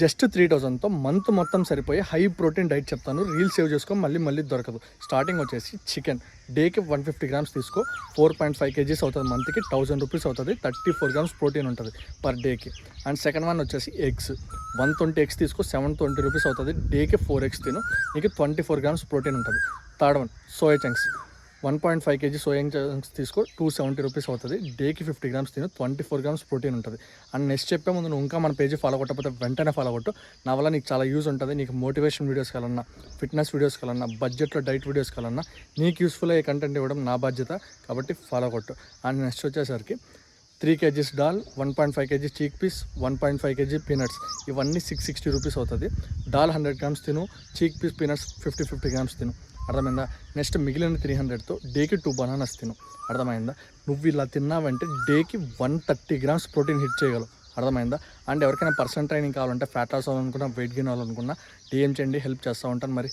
Just 3000తో month మొత్తం సరిపోయే high protein diet చెప్తాను. రీల్ సేవ్ చేసుకో, మళ్ళీ దొరకదు. స్టార్టింగ్ వచ్చేసి చికెన్ డేకి 150 గ్రామ్స్ తీసుకో, 4.5 kgs అవుతుంది. మంత్కి 1000 రూపీస్ అవుతుంది. 34 గ్రామ్స్ ప్రోటీన్ ఉంటుంది పర్ డేకి. అండ్ సెకండ్ వన్ వచ్చేసి ఎగ్స్, 120 ఎగ్స్ తీసుకో, 720 రూపీస్ అవుతుంది. డేకి 4 ఎగ్స్ తిను, నీకు 24 గ్రామ్స్ ప్రోటీన్ ఉంటుంది. Third one soya chunks, 1.5 kg soya chunks తీసుకో, 270 రూపీస్ అవుతుంది. డేకి 50 గ్రామ్స్ తిను, 24 గ్రామ్స్ ప్రోటీన్ ఉంటుంది. అండ్ నెక్స్ట్ చెప్పే ముందు నువ్వు ఇంకా మన పేజీ ఫాలో కొట్టకపోతే వెంటనే ఫాలో కొట్టు. నా వల్ల నీకు చాలా యూజ్ ఉంటుంది. నీకు మోటివేషన్ వీడియోస్ కావాలన్నా, ఫిట్నెస్ వీడియోస్ కావాలన్నా, బడ్జెట్లో డైట్ వీడియోస్ కావాలన్నా, నీకు యూస్ఫుల్ అయ్యే కంటెంట్ ఇవ్వడం నా బాధ్యత. కాబట్టి ఫాలో కొట్టు. అండ్ నెక్స్ట్ వచ్చేసరికి 3 kgs dal, 1.5 kg chickpeas, 1.5 kg peanuts, ఇవన్నీ 660 రూపీస్ అవుతుంది. దాల్ 100 గ్రామ్స్ తిను, చీక్ పీస్ పీనట్స్ 50 గ్రామ్స్ తిను. అర్థమైందా? నెక్స్ట్ మిగిలిన 300తో డేకి 2 బనానాస్ తిను. అర్థమైందా? నువ్వు ఇలా తిన్నావంటే డేకి 130 గ్రామ్స్ ప్రోటీన్ హిట్ చేయగలవు. అర్థమైందా? అండ్ ఎవరికైనా పర్సనల్ ట్రైనింగ్ కావాలంటే, ఫ్యాట్ లాస్ అవ్వాలనుకున్నా, వెయిట్ గెయిన్ అవ్వాలనుకున్నా, డిఎం చేయండి, హెల్ప్ చేస్తూ ఉంటాను. మరి